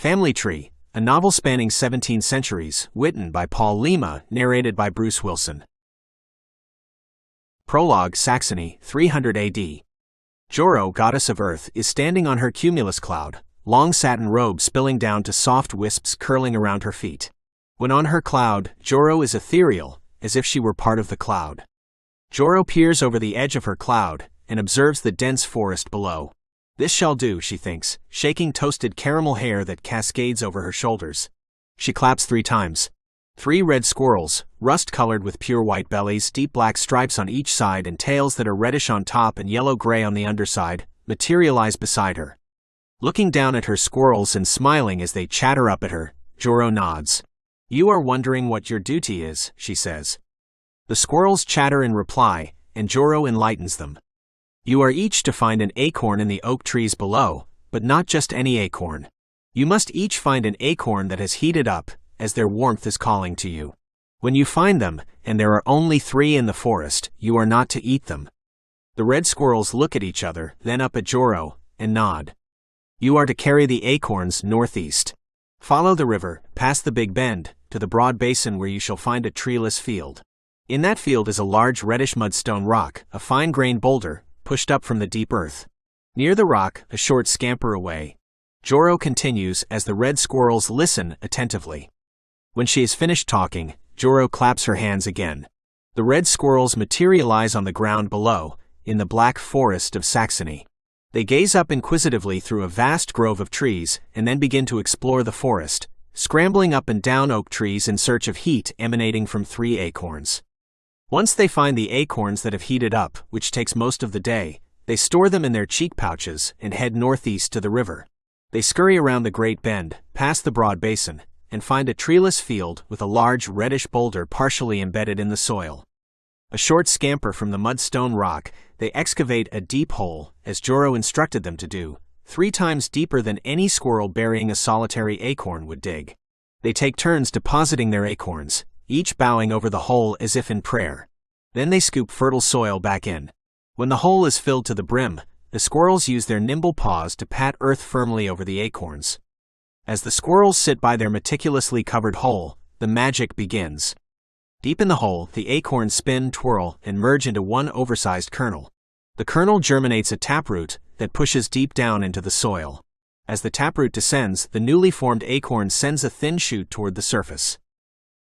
Family Tree, a novel spanning 17 centuries, written by Paul Lima, narrated by Bruce Wilson. Prologue, Saxony, 300 AD. Joro, goddess of earth, is standing on her cumulus cloud, long satin robe spilling down to soft wisps curling around her feet. When on her cloud, Joro is ethereal, as if she were part of the cloud. Joro peers over the edge of her cloud and observes the dense forest below. This shall do, she thinks, shaking toasted caramel hair that cascades over her shoulders. She claps 3 times. 3 red squirrels, rust-colored with pure white bellies, deep black stripes on each side and tails that are reddish on top and yellow-gray on the underside, materialize beside her. Looking down at her squirrels and smiling as they chatter up at her, Joro nods. "You are wondering what your duty is," she says. The squirrels chatter in reply, and Joro enlightens them. "You are each to find an acorn in the oak trees below, but not just any acorn. You must each find an acorn that has heated up, as their warmth is calling to you. When you find them, and there are only 3 in the forest, you are not to eat them." The red squirrels look at each other, then up at Joro, and nod. "You are to carry the acorns northeast. Follow the river, past the Big Bend, to the broad basin where you shall find a treeless field. In that field is a large reddish mudstone rock, a fine-grained boulder, pushed up from the deep earth. Near the rock, a short scamper away." Joro continues as the red squirrels listen attentively. When she has finished talking, Joro claps her hands again. The red squirrels materialize on the ground below, in the black forest of Saxony. They gaze up inquisitively through a vast grove of trees and then begin to explore the forest, scrambling up and down oak trees in search of heat emanating from 3 acorns. Once they find the acorns that have heated up, which takes most of the day, they store them in their cheek pouches and head northeast to the river. They scurry around the Great Bend, past the broad basin, and find a treeless field with a large reddish boulder partially embedded in the soil. A short scamper from the mudstone rock, they excavate a deep hole, as Joro instructed them to do, 3 times deeper than any squirrel burying a solitary acorn would dig. They take turns depositing their acorns, each bowing over the hole as if in prayer. Then they scoop fertile soil back in. When the hole is filled to the brim, the squirrels use their nimble paws to pat earth firmly over the acorns. As the squirrels sit by their meticulously covered hole, the magic begins. Deep in the hole, the acorns spin, twirl, and merge into one oversized kernel. The kernel germinates a taproot that pushes deep down into the soil. As the taproot descends, the newly formed acorn sends a thin shoot toward the surface.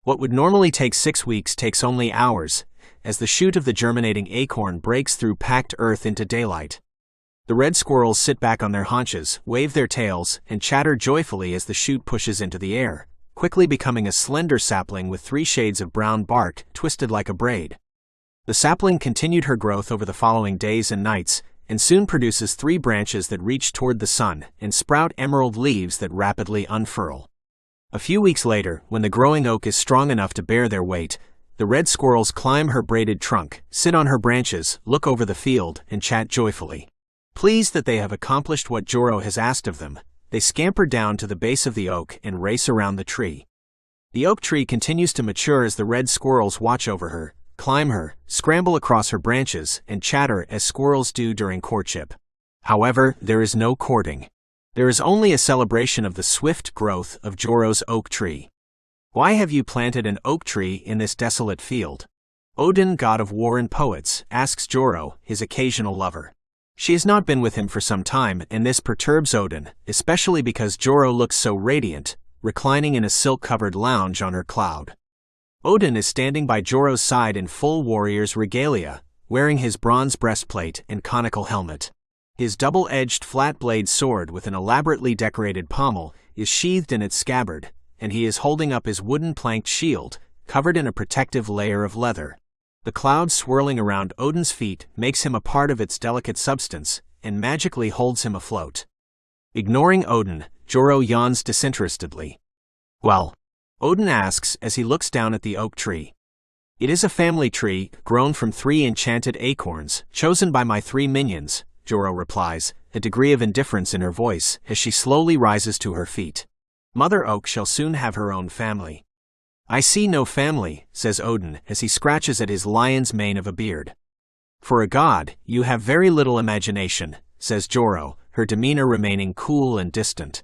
What would normally take 6 weeks takes only hours, as the shoot of the germinating acorn breaks through packed earth into daylight. The red squirrels sit back on their haunches, wave their tails, and chatter joyfully as the shoot pushes into the air, quickly becoming a slender sapling with 3 shades of brown bark twisted like a braid. The sapling continued her growth over the following days and nights, and soon produces 3 branches that reach toward the sun and sprout emerald leaves that rapidly unfurl. A few weeks later, when the growing oak is strong enough to bear their weight, the red squirrels climb her braided trunk, sit on her branches, look over the field, and chat joyfully. Pleased that they have accomplished what Joro has asked of them, they scamper down to the base of the oak and race around the tree. The oak tree continues to mature as the red squirrels watch over her, climb her, scramble across her branches, and chatter as squirrels do during courtship. However, there is no courting. There is only a celebration of the swift growth of Joro's oak tree. "Why have you planted an oak tree in this desolate field?" Odin, god of war and poets, asks Joro, his occasional lover. She has not been with him for some time, and this perturbs Odin, especially because Joro looks so radiant, reclining in a silk-covered lounge on her cloud. Odin is standing by Joro's side in full warrior's regalia, wearing his bronze breastplate and conical helmet. His double-edged flat-blade sword with an elaborately decorated pommel is sheathed in its scabbard, and he is holding up his wooden planked shield, covered in a protective layer of leather. The cloud swirling around Odin's feet makes him a part of its delicate substance, and magically holds him afloat. Ignoring Odin, Joro yawns disinterestedly. "Well?" Odin asks as he looks down at the oak tree. "It is a family tree, grown from 3 enchanted acorns, chosen by my 3 minions," Joro replies, a degree of indifference in her voice, as she slowly rises to her feet. "Mother Oak shall soon have her own family." "I see no family," says Odin as he scratches at his lion's mane of a beard. "For a god, you have very little imagination," says Joro, her demeanor remaining cool and distant.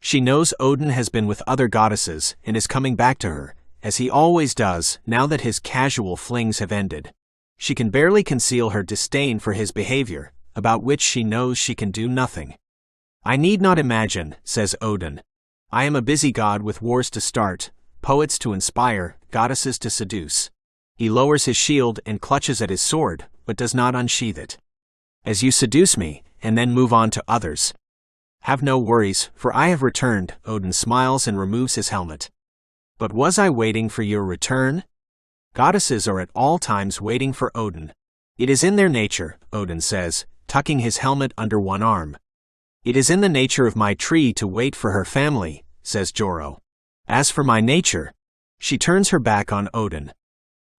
She knows Odin has been with other goddesses and is coming back to her, as he always does now that his casual flings have ended. She can barely conceal her disdain for his behavior, about which she knows she can do nothing. "I need not imagine," says Odin. "I am a busy god with wars to start, poets to inspire, goddesses to seduce." He lowers his shield and clutches at his sword, but does not unsheath it. "As you seduce me, and then move on to others. Have no worries, for I have returned." Odin smiles and removes his helmet. "But was I waiting for your return?" Goddesses are at all times waiting for Odin. "It is in their nature," Odin says, tucking his helmet under one arm. "It is in the nature of my tree to wait for her family," says Joro. "As for my nature..." She turns her back on Odin.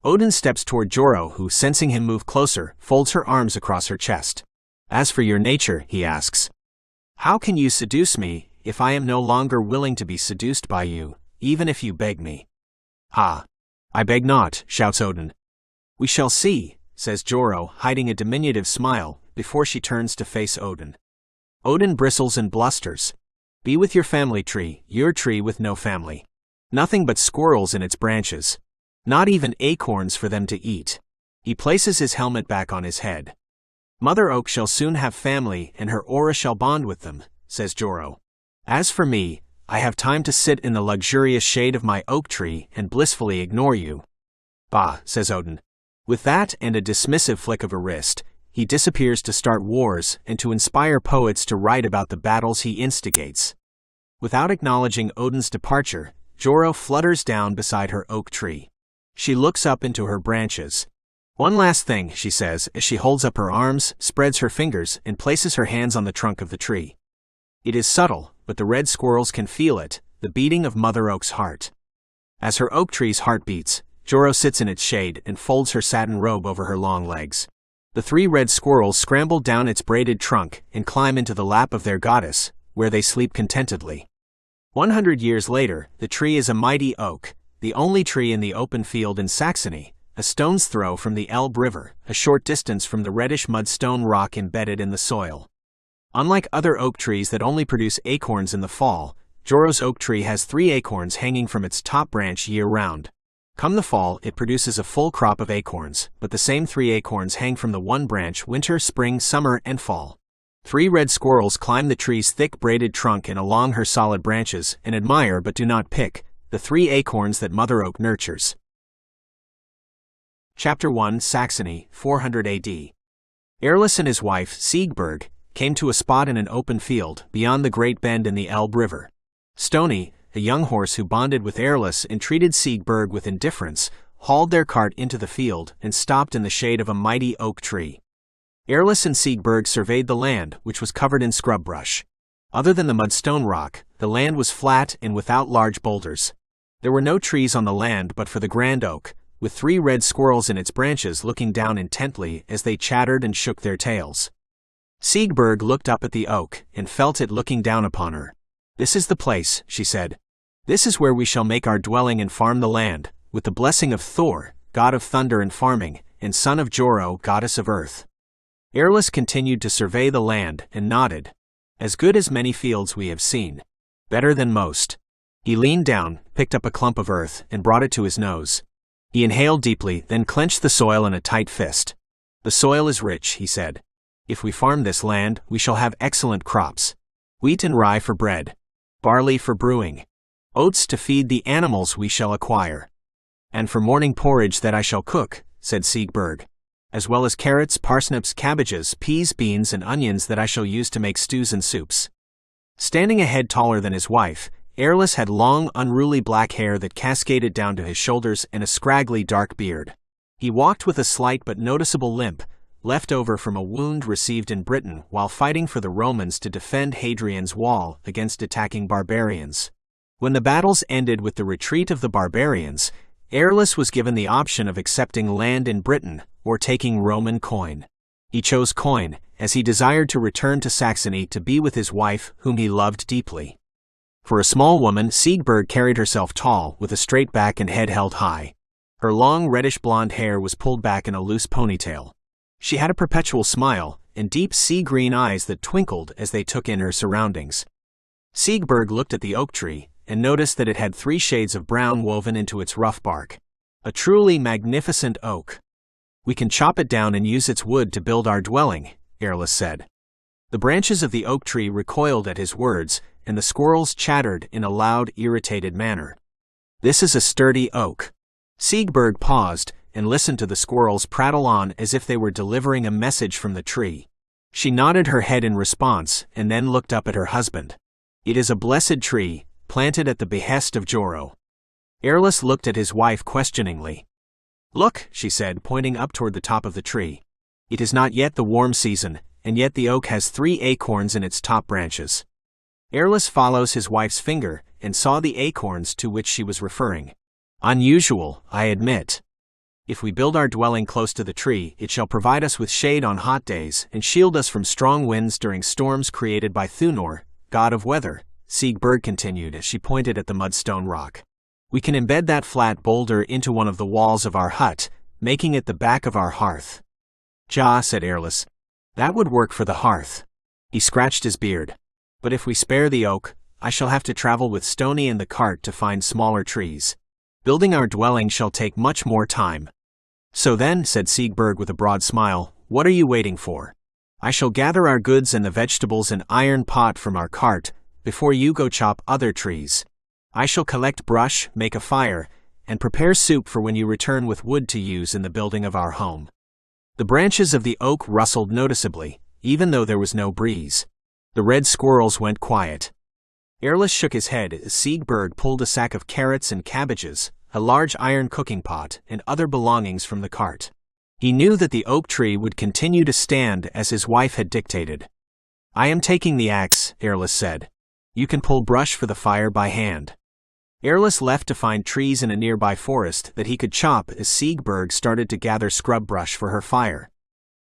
Odin steps toward Joro, who, sensing him move closer, folds her arms across her chest. "As for your nature," he asks, "how can you seduce me, if I am no longer willing to be seduced by you, even if you beg me?" "Ah! I beg not," shouts Odin. "We shall see," says Joro, hiding a diminutive smile, before she turns to face Odin. Odin bristles and blusters. "Be with your family tree, your tree with no family. Nothing but squirrels in its branches. Not even acorns for them to eat." He places his helmet back on his head. "Mother Oak shall soon have family, and her aura shall bond with them," says Joro. "As for me, I have time to sit in the luxurious shade of my oak tree and blissfully ignore you." "Bah," says Odin. With that and a dismissive flick of a wrist, he disappears to start wars and to inspire poets to write about the battles he instigates. Without acknowledging Odin's departure, Joro flutters down beside her oak tree. She looks up into her branches. "One last thing," she says as she holds up her arms, spreads her fingers, and places her hands on the trunk of the tree. It is subtle, but the red squirrels can feel it, the beating of Mother Oak's heart. As her oak tree's heart beats, Joro sits in its shade and folds her satin robe over her long legs. The 3 red squirrels scramble down its braided trunk and climb into the lap of their goddess, where they sleep contentedly. 100 years later, the tree is a mighty oak, the only tree in the open field in Saxony, a stone's throw from the Elbe River, a short distance from the reddish mudstone rock embedded in the soil. Unlike other oak trees that only produce acorns in the fall, Joro's oak tree has 3 acorns hanging from its top branch year-round. Come the fall, it produces a full crop of acorns, but the same 3 acorns hang from the one branch winter, spring, summer, and fall. 3 red squirrels climb the tree's thick braided trunk and along her solid branches and admire but do not pick the 3 acorns that Mother Oak nurtures. Chapter 1, Saxony, 400 AD. Erlis and his wife, Siegberg, came to a spot in an open field beyond the great bend in the Elbe River. Stony, a young horse who bonded with Erlis and treated Siegberg with indifference, hauled their cart into the field and stopped in the shade of a mighty oak tree. Erlis and Siegberg surveyed the land, which was covered in scrub brush. Other than the mudstone rock, the land was flat and without large boulders. There were no trees on the land but for the grand oak, with 3 red squirrels in its branches looking down intently as they chattered and shook their tails. Siegberg looked up at the oak and felt it looking down upon her. "This is the place," she said. "This is where we shall make our dwelling and farm the land, with the blessing of Thor, god of thunder and farming, and son of Joro, goddess of earth." Erlis continued to survey the land and nodded. "As good as many fields we have seen. Better than most." He leaned down, picked up a clump of earth, and brought it to his nose. He inhaled deeply, then clenched the soil in a tight fist. "The soil is rich," he said. "If we farm this land, we shall have excellent crops. Wheat and rye for bread. Barley for brewing. Oats to feed the animals we shall acquire. And for morning porridge that I shall cook," said Siegberg. "As well as carrots, parsnips, cabbages, peas, beans, and onions that I shall use to make stews and soups." Standing a head taller than his wife, Erlis had long, unruly black hair that cascaded down to his shoulders and a scraggly dark beard. He walked with a slight but noticeable limp, left over from a wound received in Britain while fighting for the Romans to defend Hadrian's Wall against attacking barbarians. When the battles ended with the retreat of the barbarians, Erlis was given the option of accepting land in Britain or taking Roman coin. He chose coin, as he desired to return to Saxony to be with his wife, whom he loved deeply. For a small woman, Siegberg carried herself tall, with a straight back and head held high. Her long reddish-blonde hair was pulled back in a loose ponytail. She had a perpetual smile, and deep sea-green eyes that twinkled as they took in her surroundings. Siegberg looked at the oak tree and noticed that it had 3 shades of brown woven into its rough bark. A truly magnificent oak. We can chop it down and use its wood to build our dwelling, Erlis said. The branches of the oak tree recoiled at his words, and the squirrels chattered in a loud, irritated manner. This is a sturdy oak. Siegberg paused and listened to the squirrels prattle on as if they were delivering a message from the tree. She nodded her head in response and then looked up at her husband. It is a blessed tree, planted at the behest of Joro. Erlis looked at his wife questioningly. Look, she said, pointing up toward the top of the tree. It is not yet the warm season, and yet the oak has 3 acorns in its top branches. Erlis follows his wife's finger and saw the acorns to which she was referring. Unusual, I admit. If we build our dwelling close to the tree, it shall provide us with shade on hot days and shield us from strong winds during storms created by Thunor, god of weather, Siegberg continued as she pointed at the mudstone rock. We can embed that flat boulder into one of the walls of our hut, making it the back of our hearth. Ja, said Erlis. That would work for the hearth. He scratched his beard. But if we spare the oak, I shall have to travel with Stony and the cart to find smaller trees. Building our dwelling shall take much more time. So then, said Siegberg with a broad smile, what are you waiting for? I shall gather our goods and the vegetables in iron pot from our cart, before you go chop other trees. I shall collect brush, make a fire, and prepare soup for when you return with wood to use in the building of our home. The branches of the oak rustled noticeably, even though there was no breeze. The red squirrels went quiet. Erlis shook his head as Siegberg pulled a sack of carrots and cabbages, a large iron cooking pot, and other belongings from the cart. He knew that the oak tree would continue to stand as his wife had dictated. I am taking the axe, Erlis said. You can pull brush for the fire by hand. Erlis left to find trees in a nearby forest that he could chop as Siegberg started to gather scrub brush for her fire.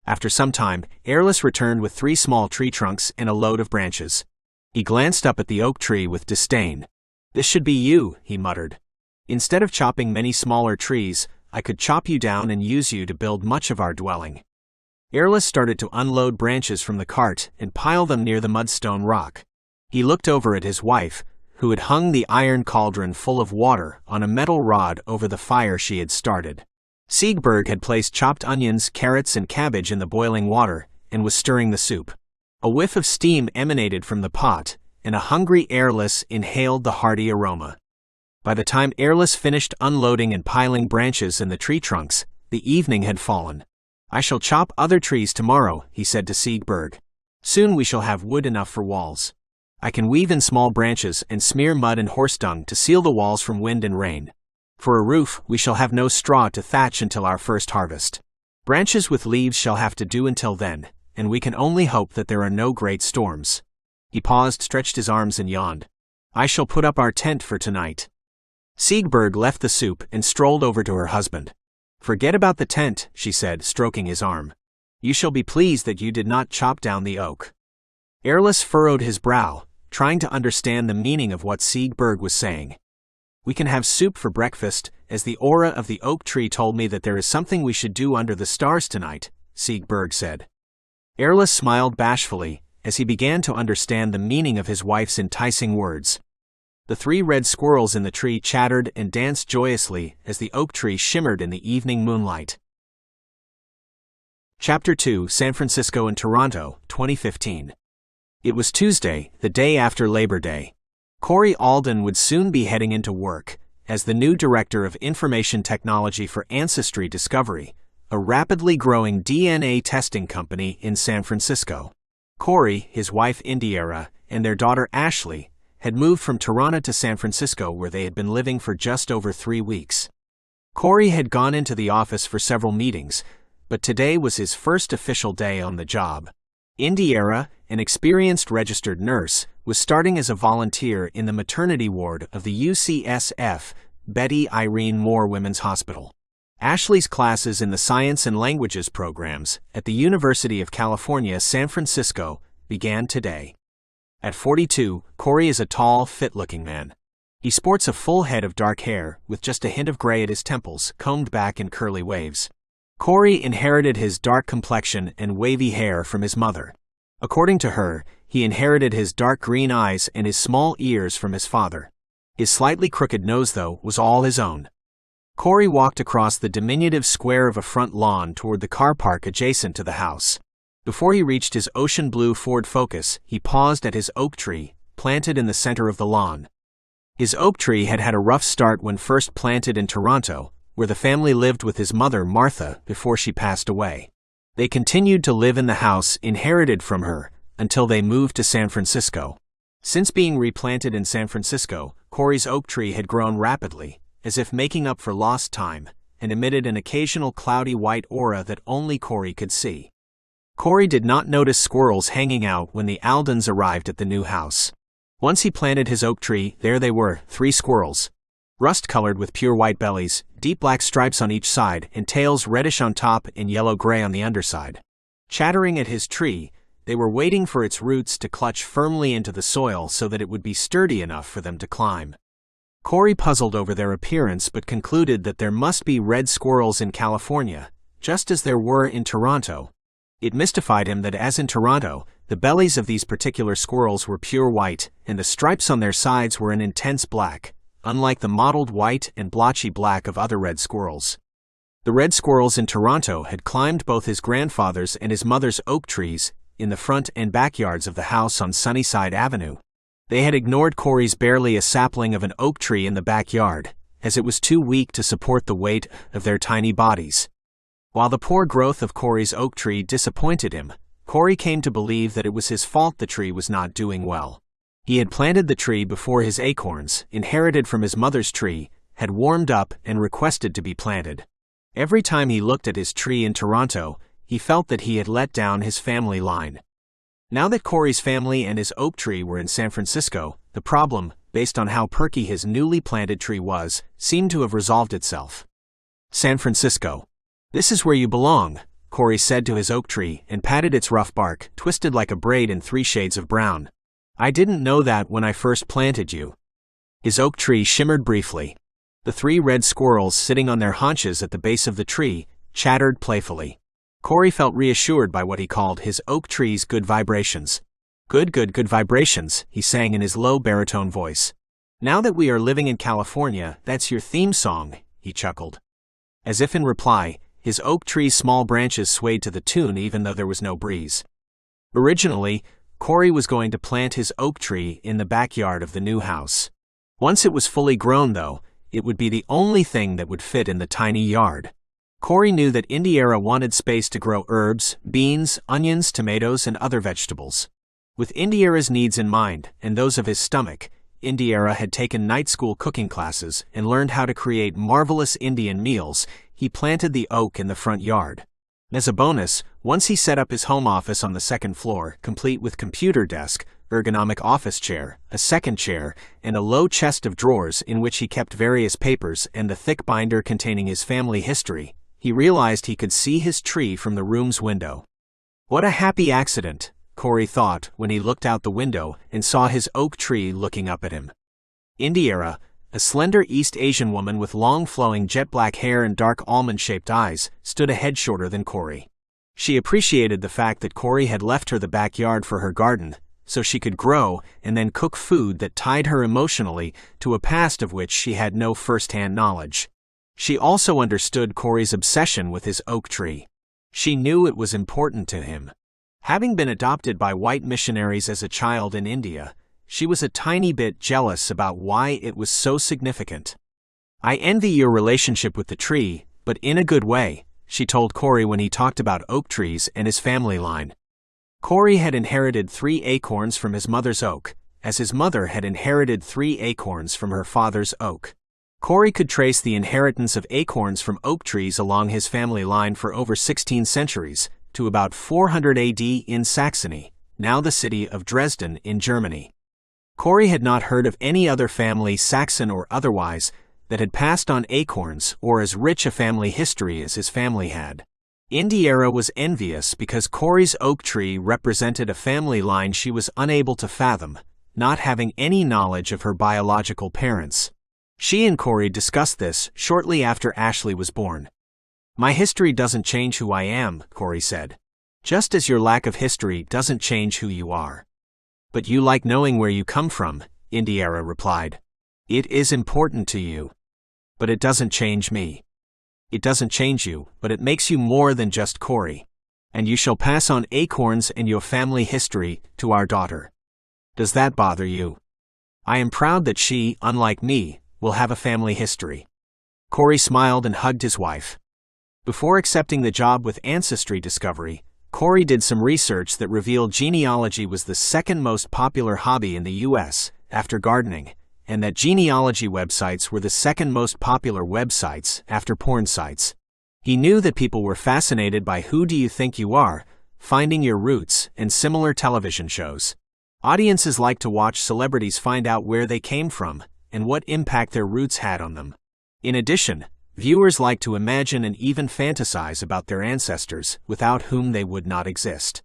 After some time, Erlis returned with 3 small tree trunks and a load of branches. He glanced up at the oak tree with disdain. This should be you, he muttered. Instead of chopping many smaller trees, I could chop you down and use you to build much of our dwelling. Erlis started to unload branches from the cart and pile them near the mudstone rock. He looked over at his wife, who had hung the iron cauldron full of water on a metal rod over the fire she had started. Siegberg had placed chopped onions, carrots, and cabbage in the boiling water and was stirring the soup. A whiff of steam emanated from the pot, and a hungry Erlis inhaled the hearty aroma. By the time Erlis finished unloading and piling branches in the tree trunks, the evening had fallen. I shall chop other trees tomorrow, he said to Siegberg. Soon we shall have wood enough for walls. I can weave in small branches and smear mud and horse dung to seal the walls from wind and rain. For a roof, we shall have no straw to thatch until our first harvest. Branches with leaves shall have to do until then, and we can only hope that there are no great storms. He paused, stretched his arms and yawned. I shall put up our tent for tonight. Siegberg left the soup and strolled over to her husband. Forget about the tent, she said, stroking his arm. You shall be pleased that you did not chop down the oak. Erlis furrowed his brow, trying to understand the meaning of what Siegberg was saying. We can have soup for breakfast, as the aura of the oak tree told me that there is something we should do under the stars tonight, Siegberg said. Erlis smiled bashfully, as he began to understand the meaning of his wife's enticing words. The 3 red squirrels in the tree chattered and danced joyously as the oak tree shimmered in the evening moonlight. Chapter 2, San Francisco and Toronto, 2015. It was Tuesday, the day after Labor Day. Corey Alden would soon be heading into work as the new director of information technology for Ancestry Discovery, a rapidly growing DNA testing company in San Francisco. Corey, his wife Indiera, and their daughter Ashley had moved from Toronto to San Francisco, where they had been living for just over 3 weeks. Corey had gone into the office for several meetings, but today was his first official day on the job. Indiera, an experienced registered nurse, was starting as a volunteer in the maternity ward of the UCSF Betty Irene Moore Women's Hospital. Ashley's classes in the Science and Languages programs at the University of California, San Francisco began today. At 42, Corey is a tall, fit-looking man. He sports a full head of dark hair with just a hint of gray at his temples, combed back in curly waves. Corey inherited his dark complexion and wavy hair from his mother. According to her, he inherited his dark green eyes and his small ears from his father. His slightly crooked nose, though, was all his own. Corey walked across the diminutive square of a front lawn toward the car park adjacent to the house. Before he reached his ocean blue Ford Focus, he paused at his oak tree, planted in the center of the lawn. His oak tree had had a rough start when first planted in Toronto, where the family lived with his mother, Martha, before she passed away. They continued to live in the house inherited from her until they moved to San Francisco. Since being replanted in San Francisco, Corey's oak tree had grown rapidly, as if making up for lost time, and emitted an occasional cloudy white aura that only Corey could see. Corey did not notice squirrels hanging out when the Aldens arrived at the new house. Once he planted his oak tree, there they were, 3 squirrels. Rust-colored with pure white bellies, deep black stripes on each side, and tails reddish on top and yellow-gray on the underside. Chattering at his tree, they were waiting for its roots to clutch firmly into the soil so that it would be sturdy enough for them to climb. Corey puzzled over their appearance but concluded that there must be red squirrels in California, just as there were in Toronto. It mystified him that, as in Toronto, the bellies of these particular squirrels were pure white, and the stripes on their sides were an intense black, unlike the mottled white and blotchy black of other red squirrels. The red squirrels in Toronto had climbed both his grandfather's and his mother's oak trees in the front and backyards of the house on Sunnyside Avenue. They had ignored Corey's barely a sapling of an oak tree in the backyard, as it was too weak to support the weight of their tiny bodies. While the poor growth of Corey's oak tree disappointed him, Corey came to believe that it was his fault the tree was not doing well. He had planted the tree before his acorns, inherited from his mother's tree, had warmed up and requested to be planted. Every time he looked at his tree in Toronto, he felt that he had let down his family line. Now that Corey's family and his oak tree were in San Francisco, the problem, based on how perky his newly planted tree was, seemed to have resolved itself. San Francisco. "This is where you belong," Corey said to his oak tree and patted its rough bark, twisted like a braid in 3 shades of brown. "I didn't know that when I first planted you." His oak tree shimmered briefly. The 3 red squirrels sitting on their haunches at the base of the tree chattered playfully. Corey felt reassured by what he called his oak tree's good vibrations. Good vibrations," he sang in his low baritone voice. "Now that we are living in California, that's your theme song," he chuckled. As if in reply, his oak tree's small branches swayed to the tune even though there was no breeze. Originally, Corey was going to plant his oak tree in the backyard of the new house. Once it was fully grown, though, it would be the only thing that would fit in the tiny yard. Corey knew that Indiera wanted space to grow herbs, beans, onions, tomatoes, and other vegetables. With Indiera's needs in mind, and those of his stomach, Indiera had taken night school cooking classes and learned how to create marvelous Indian meals. He planted the oak in the front yard. As a bonus, once he set up his home office on the 2nd floor, complete with computer desk, ergonomic office chair, a second chair, and a low chest of drawers in which he kept various papers and the thick binder containing his family history, he realized he could see his tree from the room's window. What a happy accident, Corey thought when he looked out the window and saw his oak tree looking up at him. Indiera, a slender East Asian woman with long flowing jet-black hair and dark almond-shaped eyes, stood a head shorter than Corey. She appreciated the fact that Corey had left her the backyard for her garden, so she could grow and then cook food that tied her emotionally to a past of which she had no first-hand knowledge. She also understood Corey's obsession with his oak tree. She knew it was important to him. Having been adopted by white missionaries as a child in India, she was a tiny bit jealous about why it was so significant. "I envy your relationship with the tree, but in a good way," she told Corey when he talked about oak trees and his family line. Corey had inherited 3 acorns from his mother's oak, as his mother had inherited 3 acorns from her father's oak. Corey could trace the inheritance of acorns from oak trees along his family line for over 16 centuries, to about 400 AD in Saxony, now the city of Dresden in Germany. Corey had not heard of any other family, Saxon or otherwise, that had passed on acorns or as rich a family history as his family had. Indiera was envious because Corey's oak tree represented a family line she was unable to fathom, not having any knowledge of her biological parents. She and Corey discussed this shortly after Ashley was born. "My history doesn't change who I am," Corey said. "Just as your lack of history doesn't change who you are." But you like knowing where you come from, Indiera replied. It is important to you. But it doesn't change me. It doesn't change you, but it makes you more than just Corey. And you shall pass on acorns and your family history to our daughter. Does that bother you? I am proud that she, unlike me, will have a family history. Corey smiled and hugged his wife. Before accepting the job with Ancestry Discovery, Corey did some research that revealed genealogy was the second most popular hobby in the U.S., after gardening, and that genealogy websites were the second most popular websites after porn sites. He knew that people were fascinated by Who Do You Think You Are?, Finding Your Roots, and similar television shows. Audiences like to watch celebrities find out where they came from and what impact their roots had on them. In addition, viewers like to imagine and even fantasize about their ancestors, without whom they would not exist.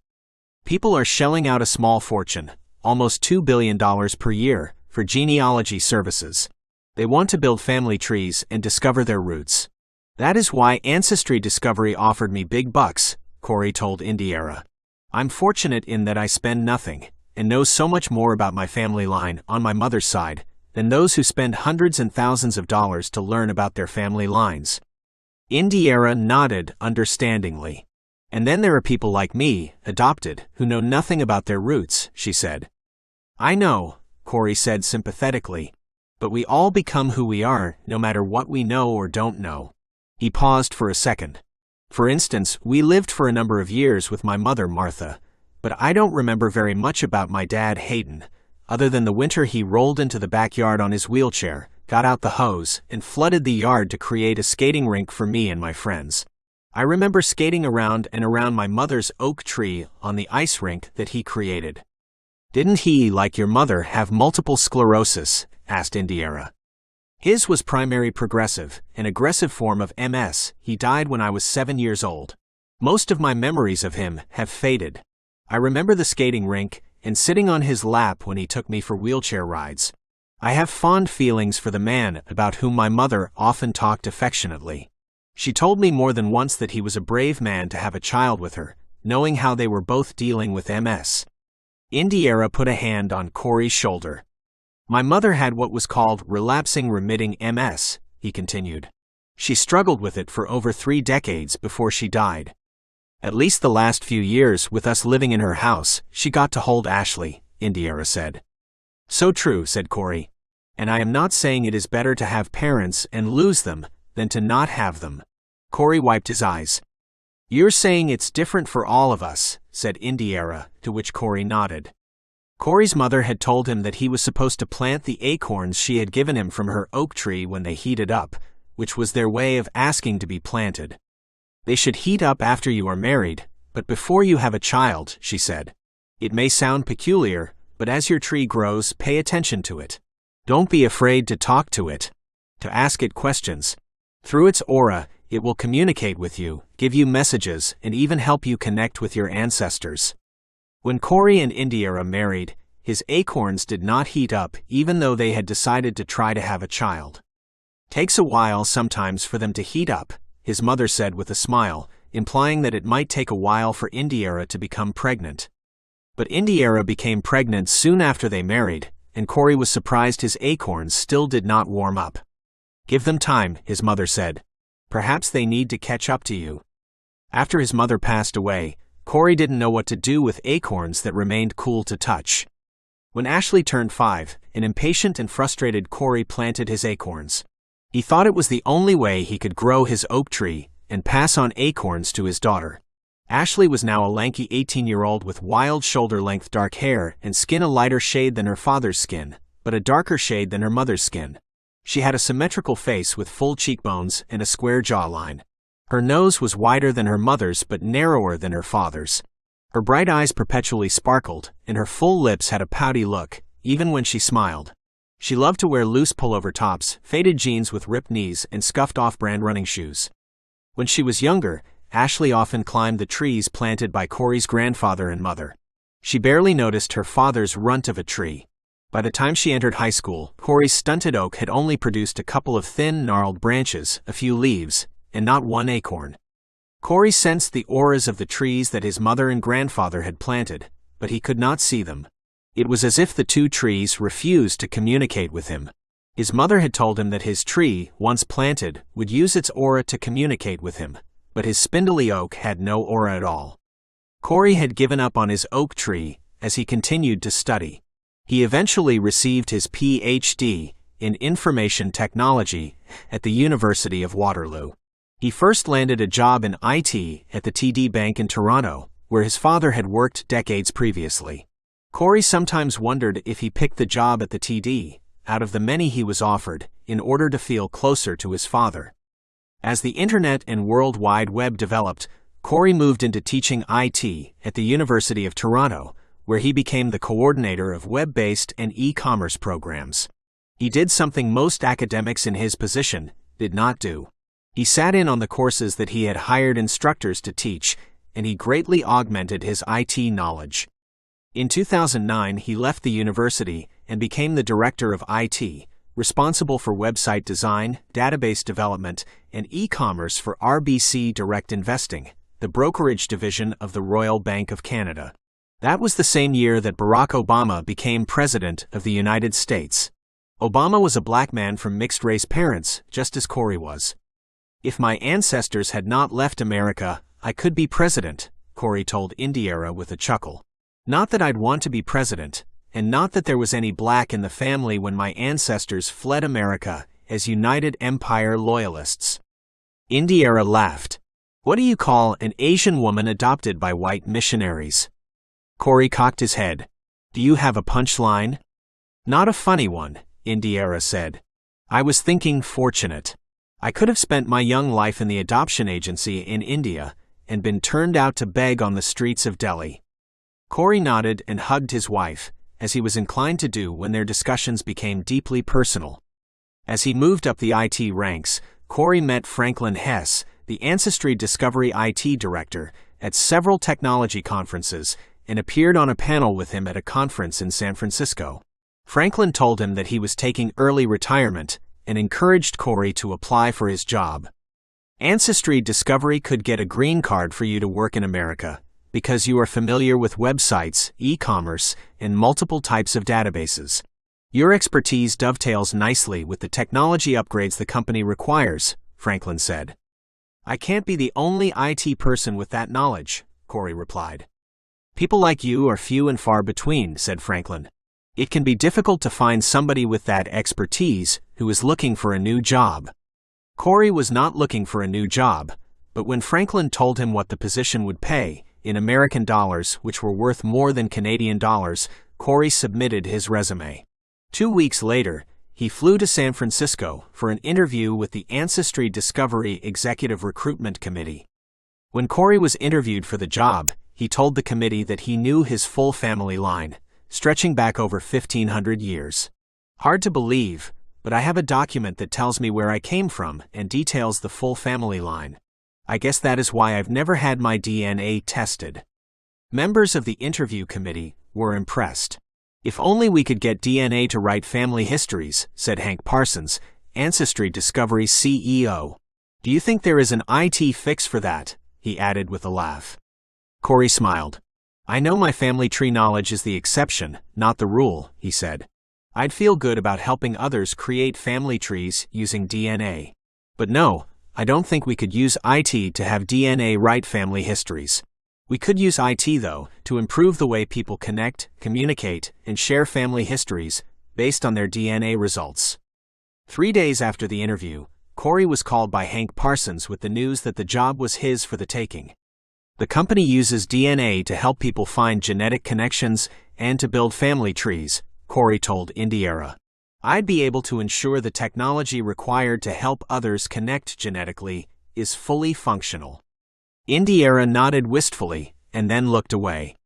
People are shelling out a small fortune, almost $2 billion per year, for genealogy services. They want to build family trees and discover their roots. That is why Ancestry Discovery offered me big bucks, Corey told Indiera. I'm fortunate in that I spend nothing, and know so much more about my family line on my mother's side than those who spend hundreds and thousands of dollars to learn about their family lines. Indiera nodded understandingly. And then there are people like me, adopted, who know nothing about their roots, she said. I know, Corey said sympathetically. But we all become who we are, no matter what we know or don't know. He paused for a second. For instance, we lived for a number of years with my mother, Martha, but I don't remember very much about my dad, Hayden, other than the winter he rolled into the backyard on his wheelchair, got out the hose, and flooded the yard to create a skating rink for me and my friends. I remember skating around and around my mother's oak tree on the ice rink that he created. Didn't he, like your mother, have multiple sclerosis? Asked Indiera. His was primary progressive, an aggressive form of MS. He died when I was 7 years old. Most of my memories of him have faded. I remember the skating rink and sitting on his lap when he took me for wheelchair rides. I have fond feelings for the man about whom my mother often talked affectionately. She told me more than once that he was a brave man to have a child with her, knowing how they were both dealing with MS. Indiera put a hand on Corey's shoulder. My mother had what was called relapsing remitting MS, he continued. She struggled with it for over 3 decades before she died. At least the last few years with us living in her house, she got to hold Ashley, Indiera said. So true, said Corey. And I am not saying it is better to have parents and lose them than to not have them. Corey wiped his eyes. You're saying it's different for all of us, said Indiera, to which Corey nodded. Corey's mother had told him that he was supposed to plant the acorns she had given him from her oak tree when they heated up, which was their way of asking to be planted. They should heat up after you are married, but before you have a child, she said. It may sound peculiar, but as your tree grows, pay attention to it. Don't be afraid to talk to it, to ask it questions. Through its aura, it will communicate with you, give you messages, and even help you connect with your ancestors. When Corey and Indiera married, his acorns did not heat up even though they had decided to try to have a child. Takes a while sometimes for them to heat up, his mother said with a smile, implying that it might take a while for Indiera to become pregnant. But Indiera became pregnant soon after they married, and Corey was surprised his acorns still did not warm up. Give them time, his mother said. Perhaps they need to catch up to you. After his mother passed away, Corey didn't know what to do with acorns that remained cool to touch. When Ashley turned 5, an impatient and frustrated Corey planted his acorns. He thought it was the only way he could grow his oak tree and pass on acorns to his daughter. Ashley was now a lanky 18-year-old with wild shoulder-length dark hair and skin a lighter shade than her father's skin, but a darker shade than her mother's skin. She had a symmetrical face with full cheekbones and a square jawline. Her nose was wider than her mother's but narrower than her father's. Her bright eyes perpetually sparkled, and her full lips had a pouty look, even when she smiled. She loved to wear loose pullover tops, faded jeans with ripped knees, and scuffed off-brand running shoes. When she was younger, Ashley often climbed the trees planted by Corey's grandfather and mother. She barely noticed her father's runt of a tree. By the time she entered high school, Corey's stunted oak had only produced a couple of thin, gnarled branches, a few leaves, and not one acorn. Corey sensed the auras of the trees that his mother and grandfather had planted, but he could not see them. It was as if the two trees refused to communicate with him. His mother had told him that his tree, once planted, would use its aura to communicate with him, but his spindly oak had no aura at all. Corey had given up on his oak tree as he continued to study. He eventually received his Ph.D. in information technology at the University of Waterloo. He first landed a job in IT at the TD Bank in Toronto, where his father had worked decades previously. Corey sometimes wondered if he picked the job at the TD, out of the many he was offered, in order to feel closer to his father. As the Internet and World Wide Web developed, Corey moved into teaching IT at the University of Toronto, where he became the coordinator of web-based and e-commerce programs. He did something most academics in his position did not do. He sat in on the courses that he had hired instructors to teach, and he greatly augmented his IT knowledge. In 2009, he left the university and became the director of IT, responsible for website design, database development, and e-commerce for RBC Direct Investing, the brokerage division of the Royal Bank of Canada. That was the same year that Barack Obama became president of the United States. Obama was a black man from mixed-race parents, just as Corey was. "If my ancestors had not left America, I could be president," Corey told Indiera with a chuckle. "Not that I'd want to be president, and not that there was any black in the family when my ancestors fled America as United Empire loyalists." Indiera laughed. "What do you call an Asian woman adopted by white missionaries?" Corey cocked his head. "Do you have a punchline?" "Not a funny one," Indiera said. "I was thinking fortunate. I could have spent my young life in the adoption agency in India and been turned out to beg on the streets of Delhi." Corey nodded and hugged his wife, as he was inclined to do when their discussions became deeply personal. As he moved up the IT ranks, Corey met Franklin Hess, the Ancestry Discovery IT director, at several technology conferences and appeared on a panel with him at a conference in San Francisco. Franklin told him that he was taking early retirement and encouraged Corey to apply for his job. "Ancestry Discovery could get a green card for you to work in America, because you are familiar with websites, e-commerce, and multiple types of databases. Your expertise dovetails nicely with the technology upgrades the company requires," Franklin said. "I can't be the only IT person with that knowledge," Corey replied. "People like you are few and far between," said Franklin. "It can be difficult to find somebody with that expertise who is looking for a new job." Corey was not looking for a new job, but when Franklin told him what the position would pay, in American dollars, which were worth more than Canadian dollars, Corey submitted his resume. 2 weeks later, he flew to San Francisco for an interview with the Ancestry Discovery Executive Recruitment Committee. When Corey was interviewed for the job, he told the committee that he knew his full family line, stretching back over 1,500 years. "Hard to believe, but I have a document that tells me where I came from and details the full family line. I guess that is why I've never had my DNA tested." Members of the interview committee were impressed. "If only we could get DNA to write family histories," said Hank Parsons, Ancestry Discovery CEO. "Do you think there is an IT fix for that?" he added with a laugh. Corey smiled. "I know my family tree knowledge is the exception, not the rule," he said. "I'd feel good about helping others create family trees using DNA. But no, I don't think we could use IT to have DNA write family histories. We could use IT, though, to improve the way people connect, communicate, and share family histories based on their DNA results." 3 days after the interview, Corey was called by Hank Parsons with the news that the job was his for the taking. "The company uses DNA to help people find genetic connections and to build family trees," Corey told Indiera. "I'd be able to ensure the technology required to help others connect genetically is fully functional." Indiera nodded wistfully and then looked away.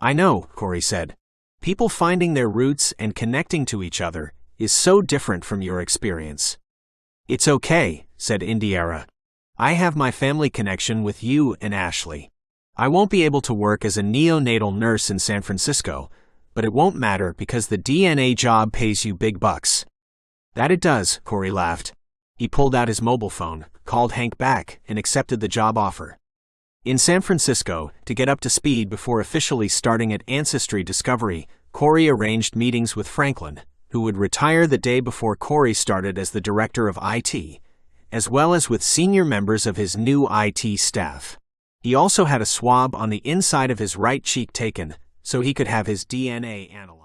"I know," Corey said. "People finding their roots and connecting to each other is so different from your experience." "It's okay," said Indiera. "I have my family connection with you and Ashley. I won't be able to work as a neonatal nurse in San Francisco, but it won't matter because the DNA job pays you big bucks." "That it does," Corey laughed. He pulled out his mobile phone, called Hank back, and accepted the job offer. In San Francisco, to get up to speed before officially starting at Ancestry Discovery, Corey arranged meetings with Franklin, who would retire the day before Corey started as the director of IT, as well as with senior members of his new IT staff. He also had a swab on the inside of his right cheek taken so he could have his DNA analyzed.